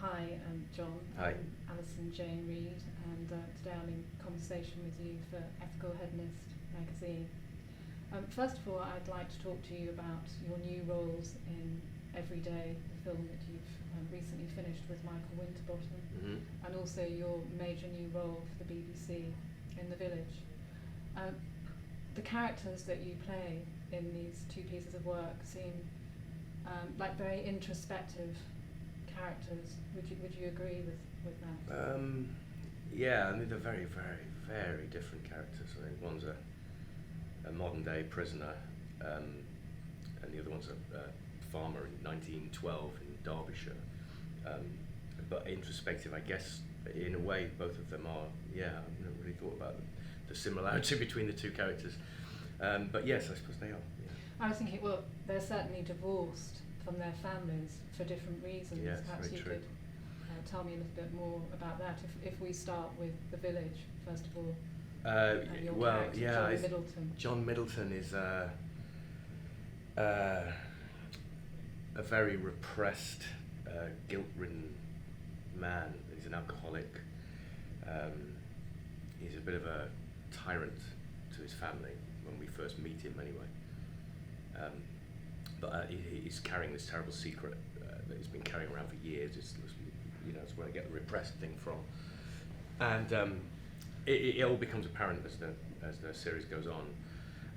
Hi, John. Hi. I'm Alison Jane Reid, and today I'm in conversation with you for Ethical-Hedonist magazine. First of all, I'd like to talk to you about your new roles in Everyday, the film that you've recently finished with Michael Winterbottom, and also your major new role for the BBC in The Village. The characters that you play in these two pieces of work seem like very introspective characters. Would you agree with that? Yeah, I mean they're very, very, very different characters. I think one's a modern day prisoner, and the other one's a farmer in 1912 in Derbyshire. But introspective, I guess, in a way, both of them are. Yeah, I've never really thought about the similarity between the two characters. But yes, I suppose they are. Yeah. I was thinking, well, they're certainly divorced from their families for different reasons. Yes, Perhaps very you true. could tell me a little bit more about that. If we start with The Village, first of all, and your character, John Middleton. John Middleton is a very repressed, guilt-ridden man. He's an alcoholic. He's a bit of a tyrant to his family when we first meet him, anyway. But he's carrying this terrible secret that he's been carrying around for years. It's where I get the repressed thing from, and it all becomes apparent as the series goes on,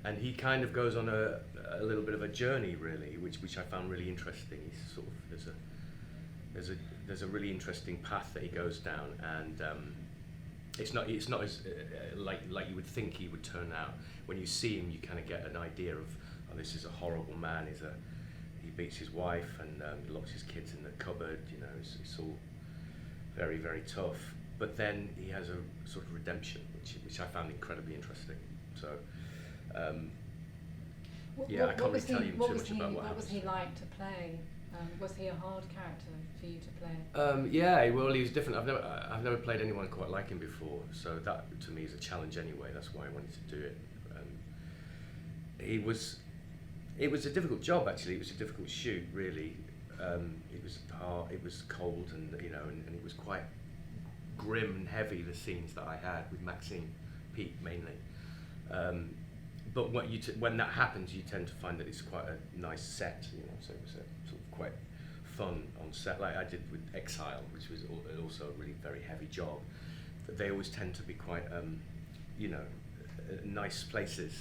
and he kind of goes on a little bit of a journey, really, which I found really interesting. He's sort of there's a really interesting path that he goes down, and it's not as like you would think he would turn out. When you see him, you kind of get an idea of, oh, this is a horrible man. He beats his wife and locks his kids in the cupboard. You know, it's all very, very tough. But then he has a sort of redemption, which I found incredibly interesting. So, I can't really tell you too much about what happens. What was he like to play? Was he a hard character for you to play? Yeah, well, he was different. I've never played anyone quite like him before, so that to me is a challenge anyway. That's why I wanted to do it. It was a difficult job, actually. It was a difficult shoot, really. It was hard. It was cold, and and it was quite grim and heavy, the scenes that I had with Maxine Pete mainly. But when that happens, you tend to find that it's quite a nice set, so it was a sort of quite fun on set, like I did with Exile, which was also a really very heavy job. But they always tend to be quite, nice places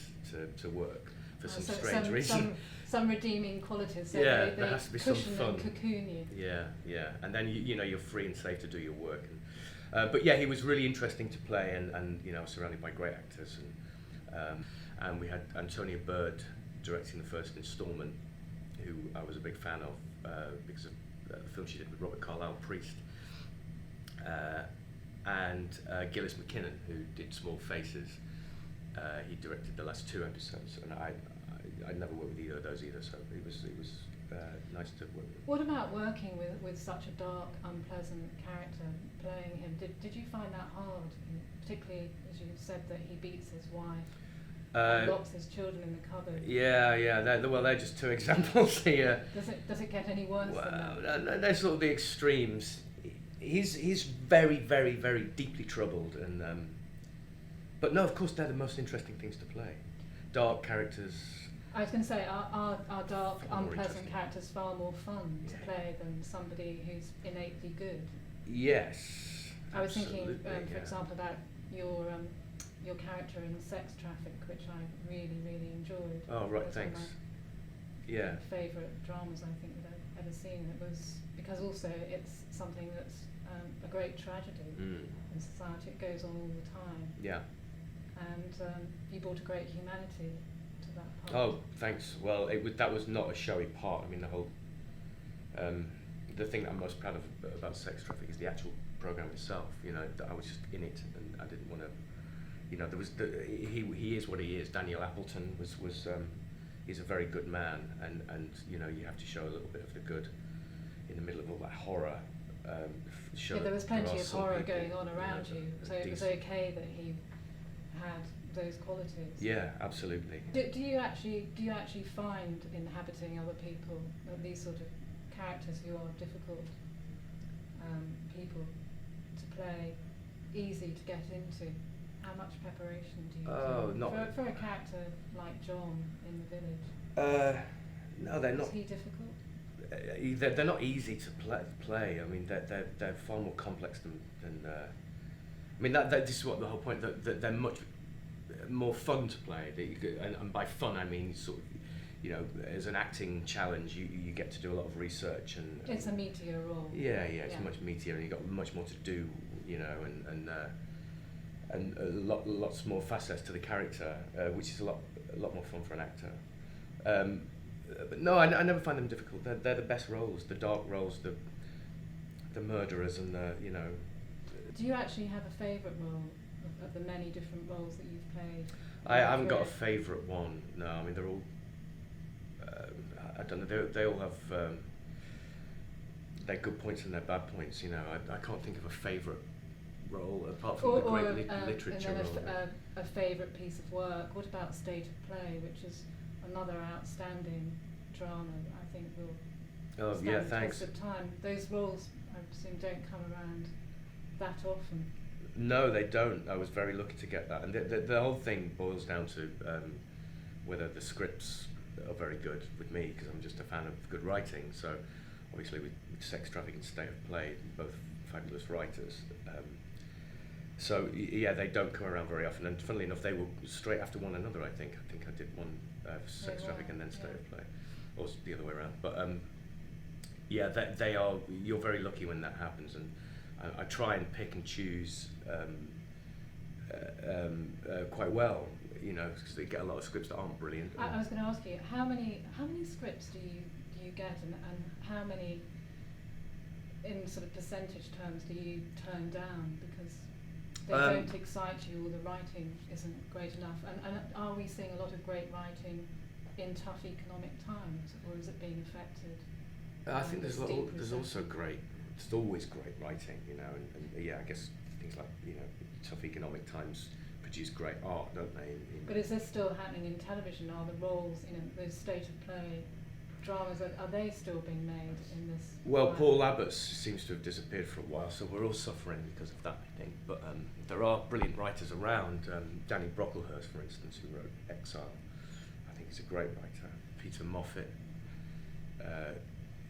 to work for some strange reason. Some redeeming qualities. So yeah, they there has to be some fun. And cocoon you. Yeah, and then you're free and safe to do your work. But yeah, he was really interesting to play, and surrounded by great actors, and we had Antonia Bird directing the first instalment, who I was a big fan of because of the film she did with Robert Carlyle, Priest, and Gillis McKinnon, who did Small Faces. He directed the last two episodes, and I'd never worked with either of those either, so it was nice to work with. What about working with such a dark, unpleasant character, playing him? Did you find that hard, particularly as you said that he beats his wife and locks his children in the cupboard? Yeah. They're just two examples here. Does it get any worse than that? They're sort of the extremes. He's very, very, very deeply troubled, and but no, of course they're the most interesting things to play. Dark characters. I was going to say, are dark, unpleasant characters far more fun to play than somebody who's innately good? Yes. I was thinking, for example, about your character in Sex Traffic, which I really, really enjoyed. Oh, right, thanks. Yeah. Favourite dramas I think that I've ever seen. It was because also it's something that's a great tragedy in society. It goes on all the time. Yeah. And you brought a great humanity to that part. Oh, thanks. Well, that was not a showy part. I mean, the whole the thing that I'm most proud of about Sex Traffic is the actual program itself. That I was just in it, and I didn't want to. There was he is what he is. Daniel Appleton was he's a very good man, and you have to show a little bit of the good in the middle of all that horror. There was plenty of horror going on around you, so it was okay that he had those qualities. Yeah, absolutely. Do you actually find inhabiting other people, these sort of characters who are difficult, people to play, easy to get into? How much preparation do you do not for a character like John in the village? No, they're not. Is he difficult? They're not easy to play. I mean, they're far more complex than. I mean, this is what the whole point. That they're much more fun to play. And by fun, I mean sort of, as an acting challenge, you get to do a lot of research and. It's a meatier role. Yeah, it's much meatier, and you got much more to do, and lots more facets to the character, which is a lot more fun for an actor. But no, I never find them difficult. They're the best roles, the dark roles, the murderers, and Do you actually have a favourite role of the many different roles that you've played? I haven't got a favourite one. No, I mean they're all. I don't know. They all have their good points and their bad points. I can't think of a favourite role apart from the great literature and role. then a favourite piece of work. What about State of Play, which is another outstanding drama that I think will stand the test of time? Those roles, I presume, don't come around that often. No, they don't. I was very lucky to get that, and the whole thing boils down to whether the scripts are very good with me, because I'm just a fan of good writing. So obviously with Sex Traffic and State of Play, both fabulous writers. So yeah, they don't come around very often, and funnily enough, they were straight after one another. I think I did one for Sex Traffic and then State of Play, or the other way around. But yeah, they are. You're very lucky when that happens, and I try and pick and choose quite well, because they get a lot of scripts that aren't brilliant. I was going to ask you, how many scripts do you get, and how many, in sort of percentage terms, do you turn down because they don't excite you, or the writing isn't great enough? And are we seeing a lot of great writing in tough economic times, or is it being affected? I think there's also there's always great writing, and yeah, I guess things like tough economic times produce great art, don't they? But is this still happening in television? Are the roles, those State of Play dramas, are they still being made in this? Well, Paul Abbott's seems to have disappeared for a while, so we're all suffering because of that, I think. But there are brilliant writers around. Danny Brocklehurst, for instance, who wrote Exile. I think he's a great writer. Peter Moffat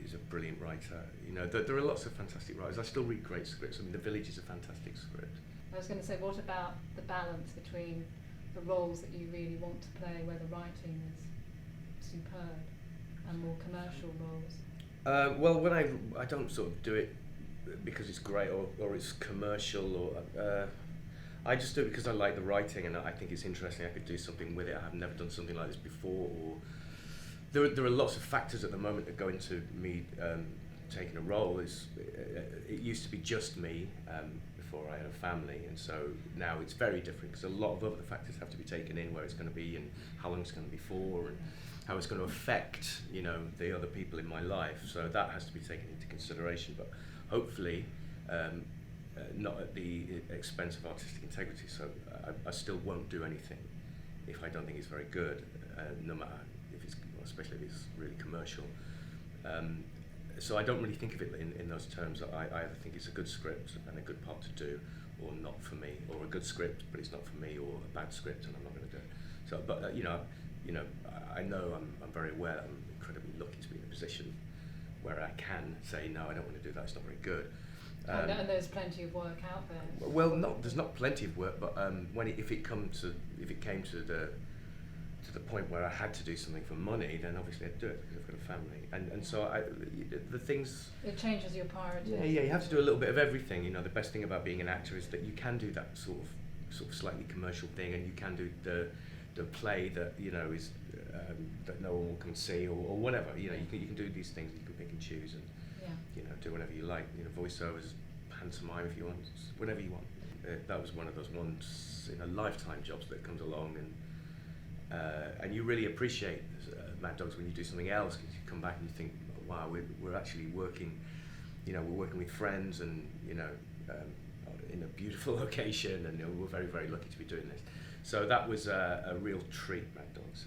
is a brilliant writer. There are lots of fantastic writers. I still read great scripts. I mean, The Village is a fantastic script. I was going to say, what about the balance between the roles that you really want to play, where the writing is superb, and more commercial roles? Well, when I don't sort of do it because it's great or it's commercial, or I just do it because I like the writing and I think it's interesting. I could do something with it. I've never done something like this before, or there are lots of factors at the moment that go into me taking a role. It used to be just me before I had a family, and so now it's very different because a lot of other factors have to be taken in, where it's going to be and how long it's going to be for, and how it's going to affect the other people in my life. So that has to be taken into consideration, but hopefully not at the expense of artistic integrity. So I still won't do anything if I don't think it's very good, no matter if it's, especially if it's really commercial. So I don't really think of it in those terms. I either think it's a good script and a good part to do, or not for me, or a good script but it's not for me, or a bad script and I'm not going to do it. So, but I know I'm very aware that I'm incredibly lucky to be in a position where I can say no, I don't want to do that. It's not very good. And there's plenty of work out there. Well, there's not plenty of work, but if it came to the point where I had to do something for money, then obviously I'd do it because I've got a family, and so the things. It changes your priorities. Yeah, you have to do a little bit of everything. The best thing about being an actor is that you can do that sort of slightly commercial thing, and you can do the play that is that no one will come see, or whatever. You can do these things. You can pick and choose, and do whatever you like. Voiceovers, pantomime if you want, whatever you want. That was one of those once in a lifetime jobs that comes along, and you really appreciate Mad Dogs when you do something else, because you come back and you think, wow, we're actually working, we're working with friends, and in a beautiful location, and we're very, very lucky to be doing this. So that was a real treat, Mad Dogs.